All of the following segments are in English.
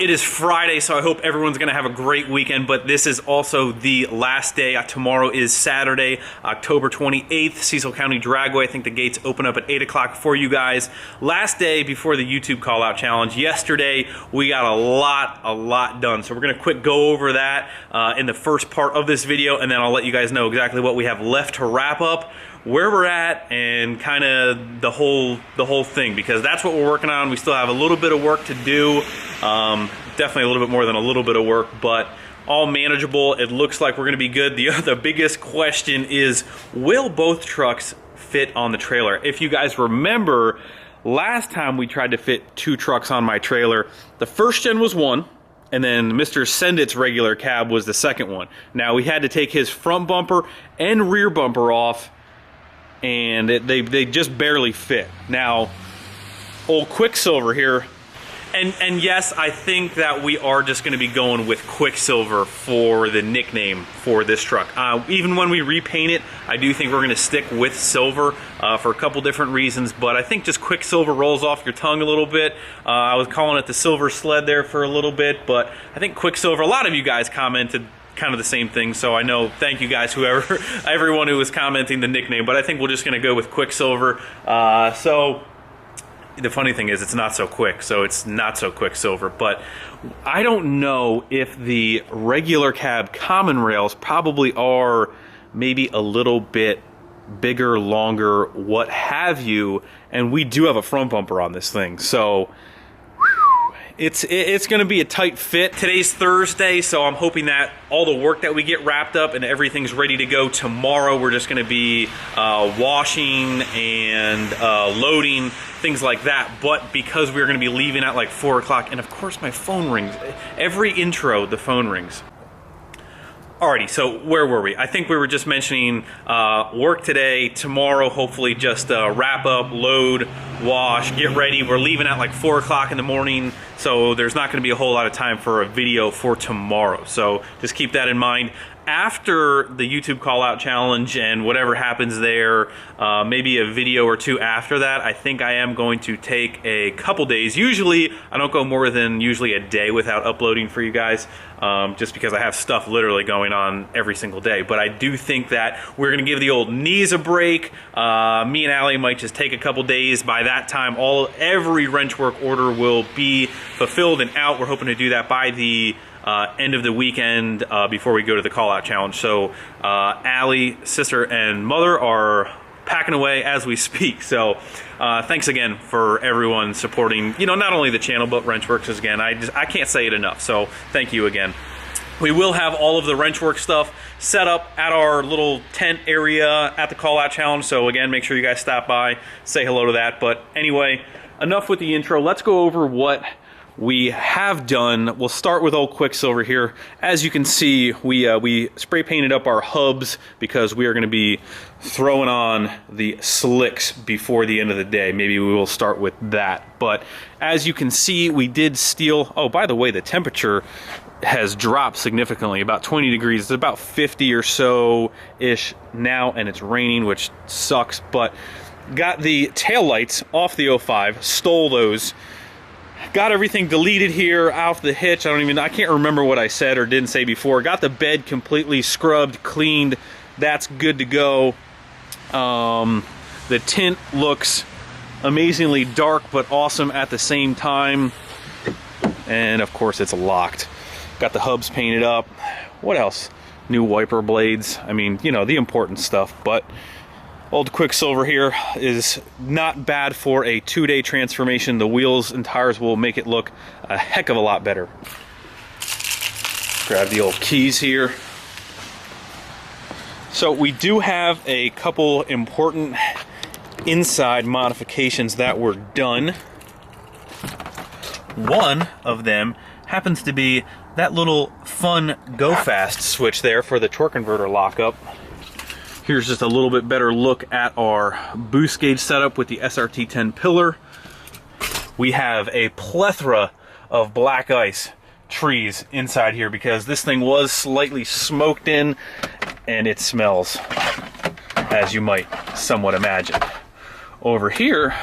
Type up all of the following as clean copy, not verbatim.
It is Friday, so I hope everyone's going to have a great weekend, but this is also the last day. Tomorrow is Saturday, October 28th, Cecil County Dragway. I think the gates open up at 8 o'clock for you guys. Last day before the YouTube call-out challenge. Yesterday, we got a lot done, so we're going to quick go over that in the first part of this video, and then I'll let you guys know exactly what we have left to wrap up, where we're at, and kind of the whole thing, because that's what we're working on. We still have a little bit of work to do, definitely a little bit more than a little bit of work, but all manageable. It looks like we're going to be good. The biggest question is, will both trucks fit on the trailer? If you guys remember, last time we tried to fit 2 trucks on my trailer, the first gen was one, and then Mr. Sendit's regular cab was the second one. Now, we had to take his front bumper and rear bumper off, and they just barely fit. Now, old Quicksilver here, and yes, I think that we are just going to be going with Quicksilver for the nickname for this truck. Even when we repaint it, I do think we're going to stick with silver for a couple different reasons, but I think just Quicksilver rolls off your tongue a little bit. I was calling it the Silver Sled there for a little bit, but I think Quicksilver, a lot of you guys commented kind of the same thing, so I know, thank you guys, everyone who was commenting the nickname, but I think we're just going to go with Quicksilver. So the funny thing is, it's not so quick, so it's not so Quicksilver, but I don't know if the regular cab common rails probably are maybe a little bit bigger, longer, what have you, and we do have a front bumper on this thing, so it's going to be a tight fit. Today's Thursday, so I'm hoping that all the work that we get wrapped up and everything's ready to go tomorrow. We're just going to be washing and loading, things like that. But because we're going to be leaving at like 4 o'clock, and of course my phone rings. Every intro, the phone rings. Alrighty, so where were we? I think we were just mentioning work today, tomorrow, hopefully just wrap up, load, wash, get ready. We're leaving at like 4 o'clock in the morning, so there's not gonna be a whole lot of time for a video for tomorrow. So just keep that in mind. After the YouTube call out challenge and whatever happens there, maybe a video or 2 after that, I think I am going to take a couple days. Usually I don't go more than usually a day without uploading for you guys, just because I have stuff literally going on every single day. But I do think that we're gonna give the old knees a break. Me and Allie might just take a couple days. By that time, every wrench work order will be fulfilled and out. We're hoping to do that by the end of the weekend before we go to the call out challenge. So Allie, sister, and mother are packing away as we speak. So thanks again for everyone supporting, you know, not only the channel but Wrenchworks again. I can't say it enough, so thank you again. We will have all of the Wrenchworks stuff set up at our little tent area at the call out challenge, so again, make sure you guys stop by, say hello to that. But anyway, enough with the intro. Let's go over what we have done. We'll start with old Quicksilver here. As you can see, we spray painted up our hubs because we are going to be throwing on the slicks before the end of the day. Maybe we will start with that. But as you can see, we did steal. Oh, by the way, the temperature has dropped significantly, about 20 degrees. It's about 50 or so ish now, and it's raining, which sucks. But got the tail lights off the 05, stole those. Got everything deleted here off the hitch. I can't remember what I said or didn't say before. Got the bed completely scrubbed, cleaned. That's good to go. The tint looks amazingly dark but awesome at the same time. And of course it's locked. Got the hubs painted up. What else? New wiper blades. I mean, you know, the important stuff. But old Quicksilver here is not bad for a 2-day transformation. The wheels and tires will make it look a heck of a lot better. Grab the old keys here. So we do have a couple important inside modifications that were done. One of them happens to be that little fun go fast switch there for the torque converter lockup. Here's just a little bit better look at our boost gauge setup with the SRT10 pillar. We have a plethora of black ice trees inside here because this thing was slightly smoked in and it smells, as you might somewhat imagine. Over here,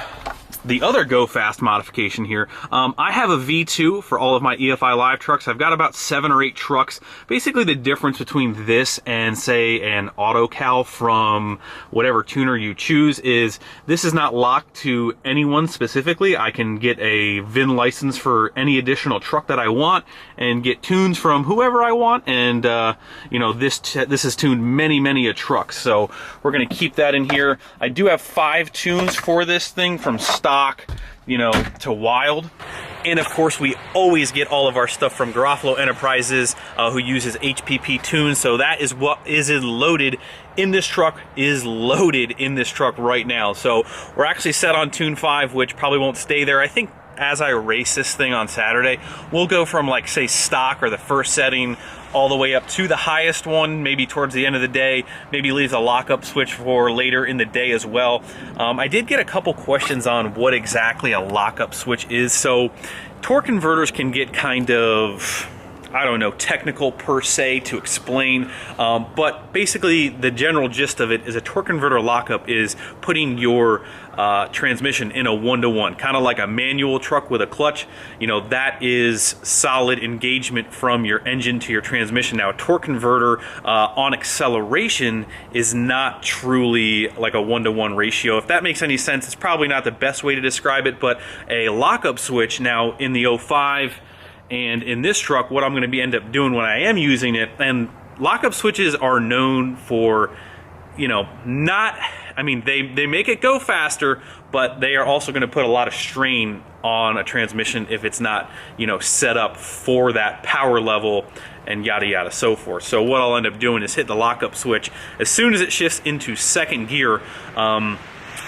the other Go Fast modification here, I have a V2 for all of my EFI Live trucks. I've got about 7 or 8 trucks. Basically the difference between this and say an AutoCal from whatever tuner you choose is this is not locked to anyone specifically. I can get a VIN license for any additional truck that I want and get tunes from whoever I want, and you know, this is tuned many a truck, so we're gonna keep that in here. I do have 5 tunes for this thing from stock, you know, to wild. And of course, we always get all of our stuff from Garofalo Enterprises, who uses HPP tunes. So that is what is loaded in this truck, right now. So we're actually set on tune 5, which probably won't stay there. I think as I race this thing on Saturday, we'll go from, like, say, stock or the first setting all the way up to the highest one, maybe towards the end of the day, maybe leave a lockup switch for later in the day as well. I did get a couple questions on what exactly a lockup switch is. So torque converters can get kind of, I don't know, technical per se to explain, but basically the general gist of it is a torque converter lockup is putting your transmission in a 1-to-1, kind of like a manual truck with a clutch. You know, that is solid engagement from your engine to your transmission. Now a torque converter on acceleration is not truly like a 1-to-1 ratio. If that makes any sense, it's probably not the best way to describe it, but a lockup switch now in the 05 and in this truck, what I'm going to end up doing when I am using it, and lockup switches are known for, you know, not, I mean, they make it go faster, but they are also going to put a lot of strain on a transmission if it's not, you know, set up for that power level and yada yada so forth. So what I'll end up doing is hit the lockup switch as soon as it shifts into second gear,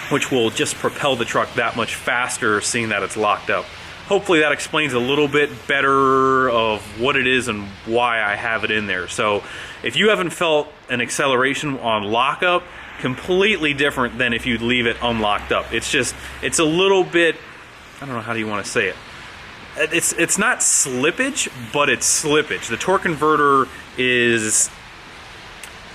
which will just propel the truck that much faster, seeing that it's locked up. Hopefully that explains a little bit better of what it is and why I have it in there. So if you haven't felt an acceleration on lockup, completely different than if you'd leave it unlocked up. It's just, it's a little bit, I don't know, how do you want to say it? It's not slippage, but it's slippage. The torque converter is,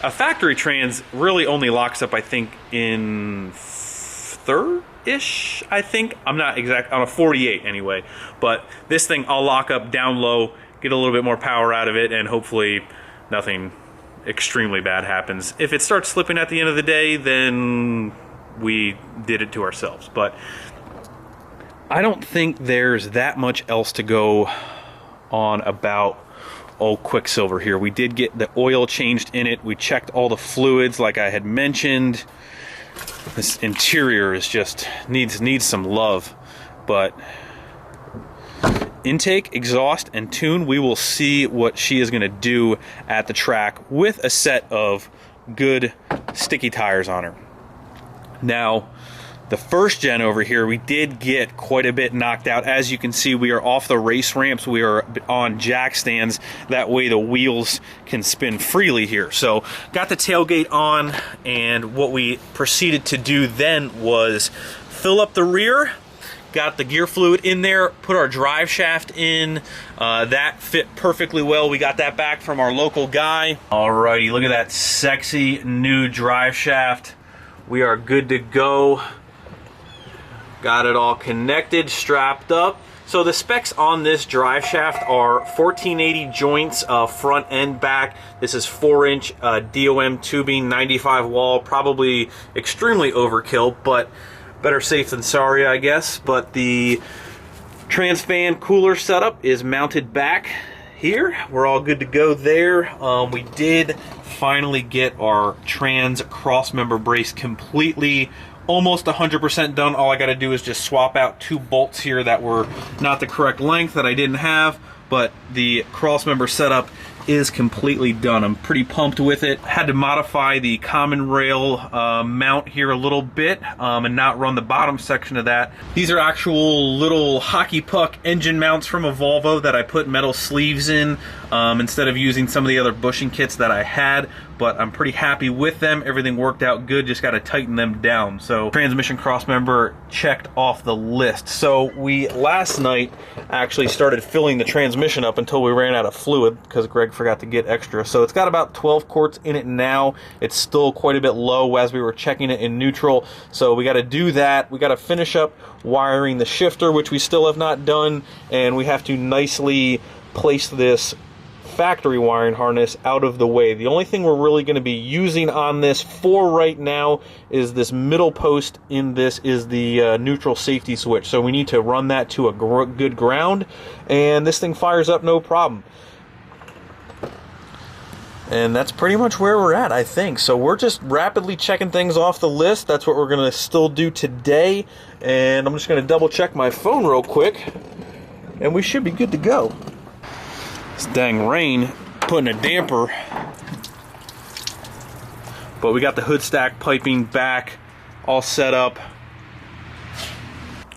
a factory trans really only locks up, I think, in third-ish, I think. I'm not exact, on a 48 anyway. But this thing, I'll lock up down low, get a little bit more power out of it, and hopefully nothing extremely bad happens. If it starts slipping at the end of the day, then we did it to ourselves. But I don't think there's that much else to go on about old Quicksilver here. We did get the oil changed in it. We checked all the fluids like I had mentioned. This interior is just needs some love, but intake, exhaust, and tune, we will see what she is going to do at the track with a set of good sticky tires on her. Now, the first gen over here, we did get quite a bit knocked out. As you can see, we are off the race ramps. We are on jack stands. That way the wheels can spin freely here. So got the tailgate on, and what we proceeded to do then was fill up the rear. Got the gear fluid in there, put our drive shaft in. That fit perfectly well. We got that back from our local guy. Alrighty, look at that sexy new drive shaft. We are good to go. Got it all connected, strapped up. So the specs on this drive shaft are 1480 joints, front and back. This is 4-inch DOM tubing, 95 wall, probably extremely overkill, but better safe than sorry, I guess. But the trans fan cooler setup is mounted back here. We're all good to go there. We did finally get our trans cross member brace completely, almost 100% done. All I got to do is just swap out 2 bolts here that were not the correct length that I didn't have, but the cross member setup is completely done. I'm pretty pumped with it. Had to modify the common rail mount here a little bit and not run the bottom section of that. These are actual little hockey puck engine mounts from a Volvo that I put metal sleeves in. instead of using some of the other bushing kits that I had, but I'm pretty happy with them. Everything worked out good, just got to tighten them down. So transmission crossmember checked off the list. So we last night actually started filling the transmission up until we ran out of fluid because Greg forgot to get extra. So it's got about 12 quarts in it now. It's still quite a bit low as we were checking it in neutral. So we got to do that. We got to finish up wiring the shifter, which we still have not done, and we have to nicely place this factory wiring harness out of the way. The only thing we're really going to be using on this for right now is this middle post. In this is the neutral safety switch, so we need to run that to a good ground, and this thing fires up no problem. And that's pretty much where we're at, I think. So we're just rapidly checking things off the list. That's what we're going to still do today, and I'm just going to double check my phone real quick, and we should be good to go. This dang rain putting a damper, but we got the hood stack piping back all set up.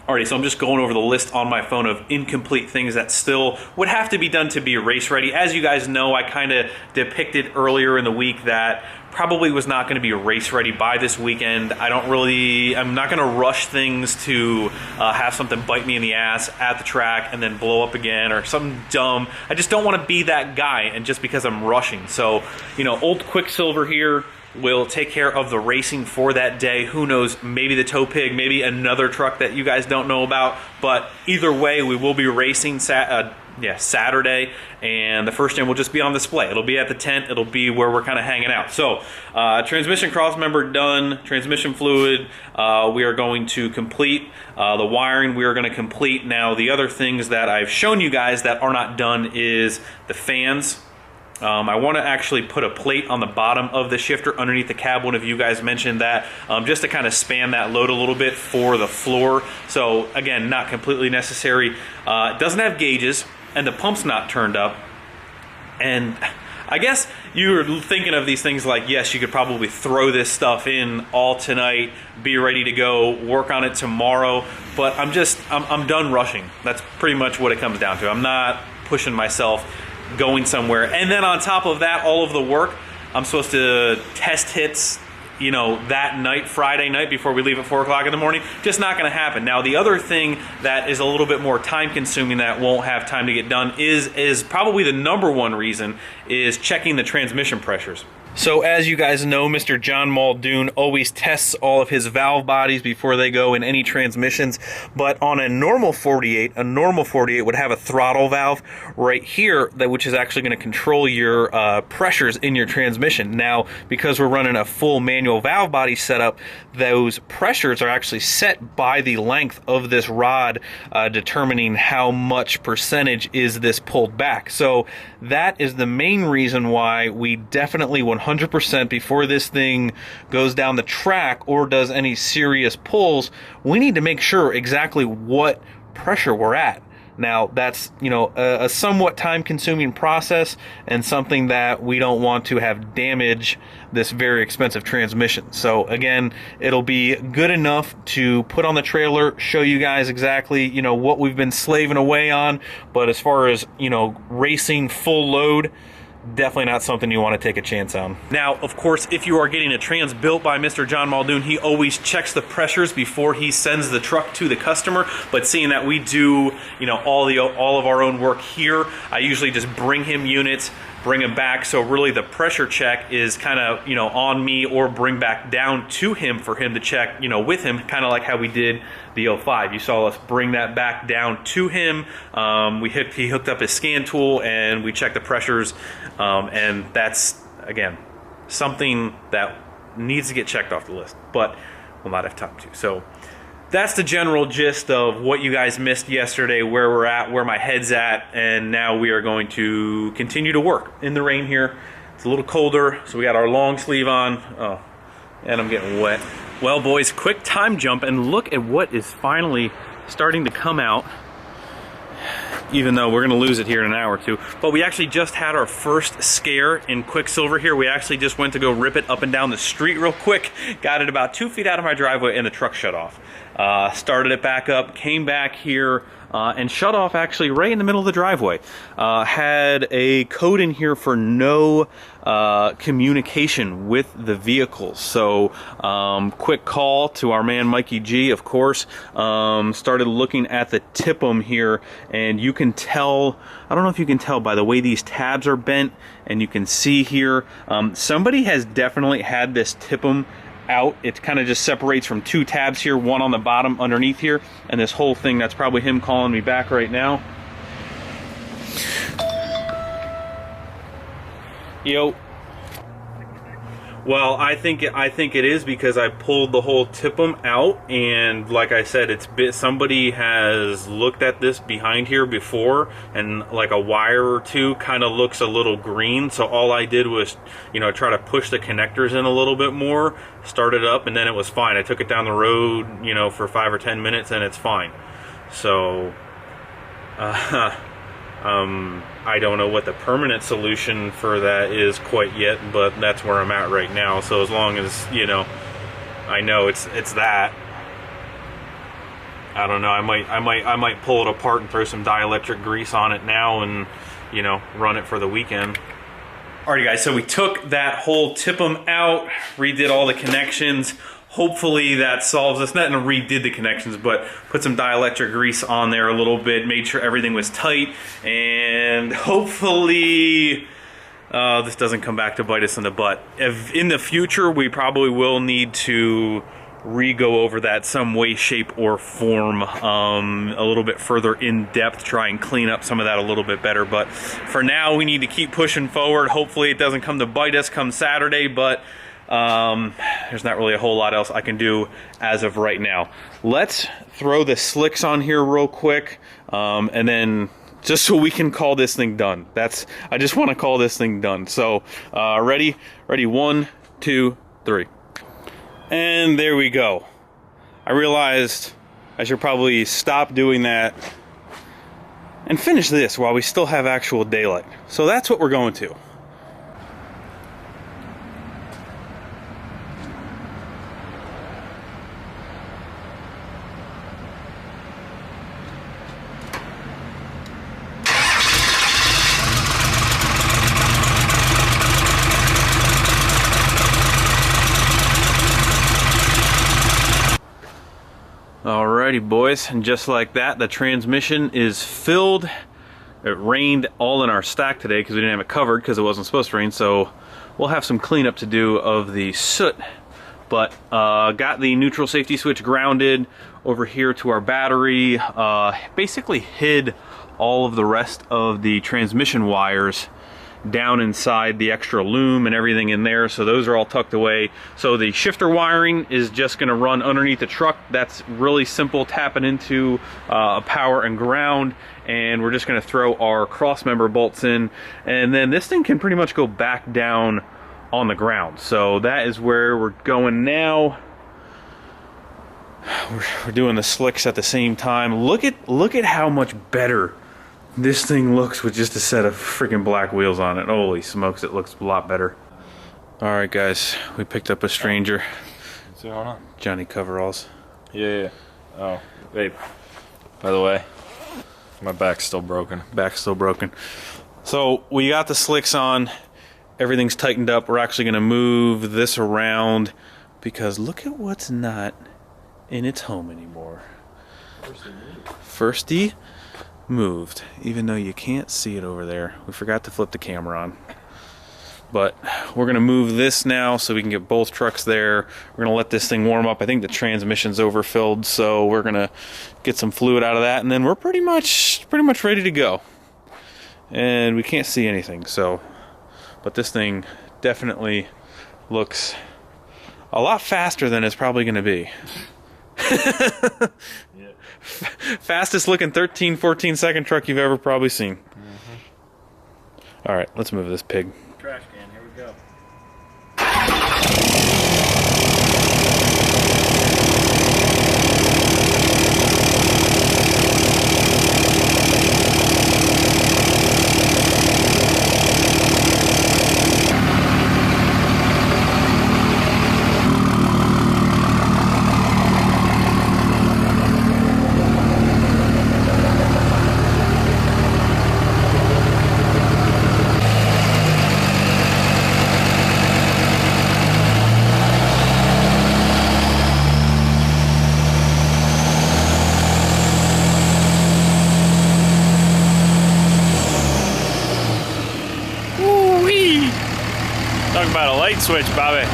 Alrighty, so I'm just going over the list on my phone of incomplete things that still would have to be done to be race ready. As you guys know, I kind of depicted earlier in the week that probably was not going to be race ready by this weekend. I'm not going to rush things to have something bite me in the ass at the track and then blow up again or something dumb. I just don't want to be that guy, and just because I'm rushing. So, you know, old Quicksilver here will take care of the racing for that day. Who knows, maybe the Tow Pig, maybe another truck that you guys don't know about, but either way, we will be racing Saturday, and the first gen will just be on display. It'll be at the tent, it'll be where we're kind of hanging out. So, transmission crossmember done, transmission fluid, we are going to complete. The wiring we are going to complete. Now, the other things that I've shown you guys that are not done is the fans. I want to actually put a plate on the bottom of the shifter underneath the cab. One of you guys mentioned that, just to kind of span that load a little bit for the floor. So again, not completely necessary. It doesn't have gauges, and the pump's not turned up. And I guess you're thinking of these things like, yes, you could probably throw this stuff in all tonight, be ready to go, work on it tomorrow. But I'm done rushing. That's pretty much what it comes down to. I'm not pushing myself going somewhere. And then on top of that, all of the work, I'm supposed to test hits, you know, that night, Friday night, before we leave at 4 o'clock in the morning. Just not going to happen. Now, the other thing that is a little bit more time consuming that won't have time to get done is probably the number one reason, is checking the transmission pressures. So as you guys know, Mr. John Muldoon always tests all of his valve bodies before they go in any transmissions. But on a normal 48 would have a throttle valve right here, which is actually going to control your pressures in your transmission. Now, because we're running a full manual valve body setup, those pressures are actually set by the length of this rod, determining how much percentage is this pulled back. So that is the main reason why we definitely 100% before this thing goes down the track or does any serious pulls, we need to make sure exactly what pressure we're at. Now, that's, you know, a somewhat time-consuming process, and something that we don't want to have damage this very expensive transmission. So again, it'll be good enough to put on the trailer, show you guys exactly, you know, what we've been slaving away on. But as far as, you know, racing full load, definitely not something you want to take a chance on. Now, of course, if you are getting a trans built by Mr. John Muldoon, he always checks the pressures before he sends the truck to the customer. But seeing that we do, you know, all of our own work here, I usually just bring him units, bring them back. So really the pressure check is kind of, you know, on me, or bring back down to him for him to check, you know, with him, kind of like how we did the 05. You saw us bring that back down to him. He hooked up his scan tool and we checked the pressures. And that's, again, something that needs to get checked off the list, but we'll not have time to. So that's the general gist of what you guys missed yesterday, where we're at, where my head's at, and now we are going to continue to work in the rain here. It's a little colder, so we got our long sleeve on. Oh, and I'm getting wet. Well, boys, quick time jump, and look at what is finally starting to come out, even though we're going to lose it here in an hour or two. But we actually just had our first scare in Quicksilver here. We actually just went to go rip it up and down the street real quick. Got it about 2 feet out of my driveway, and the truck shut off. started it back up, came back here, and shut off actually right in the middle of the driveway. Had a code in here for no communication with the vehicles. So quick call to our man Mikey G, of course. Started looking at the TIP'em here, and you can tell, I don't know if you can tell by the way these tabs are bent, and you can see here, somebody has definitely had this TIP'em out. It kind of just separates from two tabs here, one on the bottom underneath here, and this whole thing. That's probably him calling me back right now. Yo. Well, I think it is because I pulled the whole TIP'em out, and like I said, somebody has looked at this behind here before, and like a wire or two kind of looks a little green. So all I did was, you know, try to push the connectors in a little bit more, start it up, and then it was fine. I took it down the road, you know, for 5 or 10 minutes, and it's fine. So I don't know what the permanent solution for that is quite yet, but that's where I'm at right now. So as long as, you know, I know it's that, I don't know, I might pull it apart and throw some dielectric grease on it now and, you know, run it for the weekend. Alrighty guys, so we took that whole TIP'em out, redid all the connections. Hopefully that solves this. Not redid the connections, but put some dielectric grease on there a little bit, made sure everything was tight, and hopefully this doesn't come back to bite us in the butt. If in the future, we probably will need to re-go over that some way, shape, or form a little bit further in depth, try and clean up some of that a little bit better. But for now, we need to keep pushing forward. Hopefully it doesn't come to bite us come Saturday, but there's not really a whole lot else I can do as of right now. Let's throw the slicks on here real quick, and then just so we can call this thing done. I just want to call this thing done. So ready, 1, 2, 3, and there we go. I realized I should probably stop doing that and finish this while we still have actual daylight. So that's what we're going to. Alrighty boys, and just like that, the transmission is filled. It rained all in our stack today because we didn't have it covered because it wasn't supposed to rain, so we'll have some cleanup to do of the soot. But got the neutral safety switch grounded over here to our battery, basically hid all of the rest of the transmission wires down inside the extra loom and everything in there, so those are all tucked away. So the shifter wiring is just going to run underneath the truck. That's really simple, tapping into power and ground, and we're just going to throw our cross member bolts in, and then this thing can pretty much go back down on the ground. So that is where we're going now. We're doing the slicks at the same time. Look at how much better this thing looks with just a set of freaking black wheels on it. Holy smokes, it looks a lot better. Alright guys, we picked up a stranger. What's going on? Johnny Coveralls. Yeah. Oh, wait. By the way, my back's still broken. Back's still broken. So we got the slicks on. Everything's tightened up. We're actually going to move this around because look at what's not in its home anymore. Firsty moved, even though you can't see it over there. We forgot to flip the camera on. But we're going to move this now so we can get both trucks there. We're going to let this thing warm up. I think the transmission's overfilled, so we're going to get some fluid out of that, and then we're pretty much ready to go. And we can't see anything, so, but this thing definitely looks a lot faster than it's probably going to be. Yeah. Fastest looking 13-14 second truck you've ever probably seen. All right, let's move this pig. Trash can, here we go. Talk about a light switch, Bobby.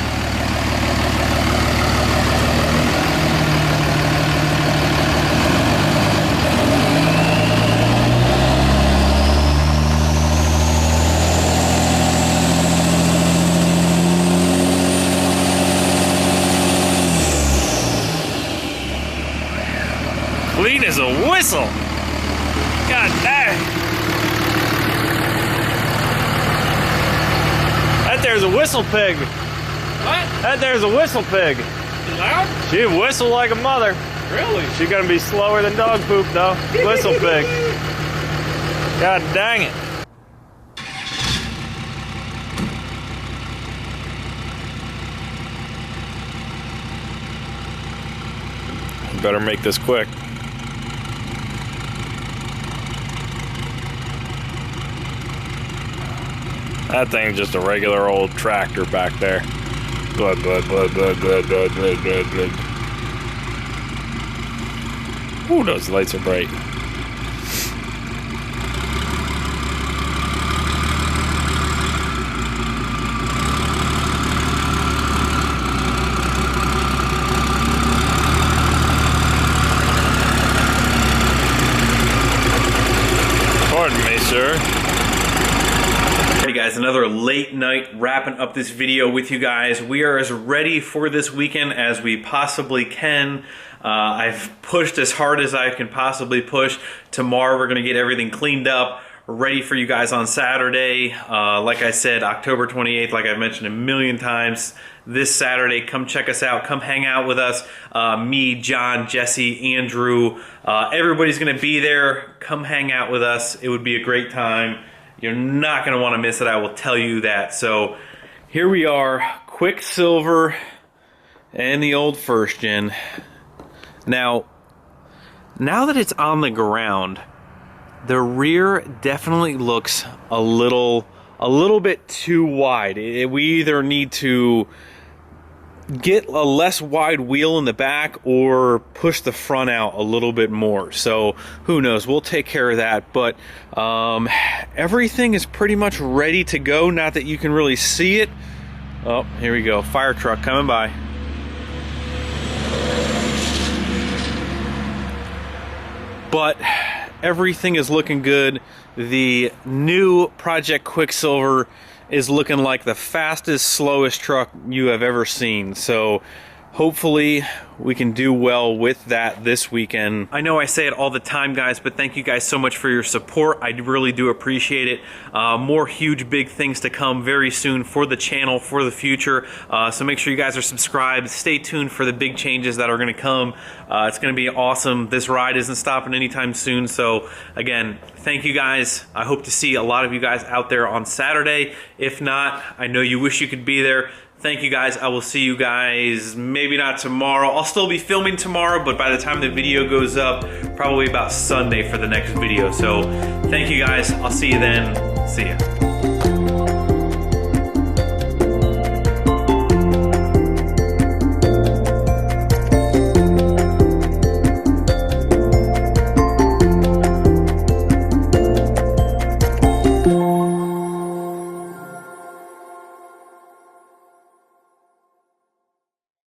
Clean as a whistle. God dang. That there's a whistle pig. What? That there's a whistle pig. Loud? She whistle like a mother. Really? She gonna be slower than dog poop though. Whistle pig. God dang it. Better make this quick. That thing's just a regular old tractor back there. Good. Ooh, those lights are bright. Pardon me, sir. Hey guys, another late night wrapping up this video with you guys. We are as ready for this weekend as we possibly can. I've pushed as hard as I can possibly push. Tomorrow we're going to get everything cleaned up, ready for you guys on Saturday. Like I said, October 28th, like I've mentioned a million times, this Saturday, come check us out, come hang out with us. Me, John, Jesse, Andrew, everybody's going to be there. Come hang out with us. It would be a great time. You're not going to want to miss it, I will tell you that. So here we are, Quicksilver and the old first gen. Now that it's on the ground, the rear definitely looks a little bit too wide. We either need to get a less wide wheel in the back or push the front out a little bit more. So who knows, we'll take care of that. But everything is pretty much ready to go. Not that you can really see it. Oh, here we go, fire truck coming by. But everything is looking good. The new Project Quicksilver is looking like the fastest, slowest truck you have ever seen. So hopefully we can do well with that this weekend. I know I say it all the time, guys, but thank you guys so much for your support. I really do appreciate it. More huge, big things to come very soon for the channel, for the future. So make sure you guys are subscribed. Stay tuned for the big changes that are going to come. It's going to be awesome. This ride isn't stopping anytime soon. So again, thank you guys. I hope to see a lot of you guys out there on Saturday. If not, I know you wish you could be there. Thank you guys. I will see you guys maybe not tomorrow. I'll still be filming tomorrow, but by the time the video goes up, probably about Sunday for the next video. So thank you guys. I'll see you then. See ya.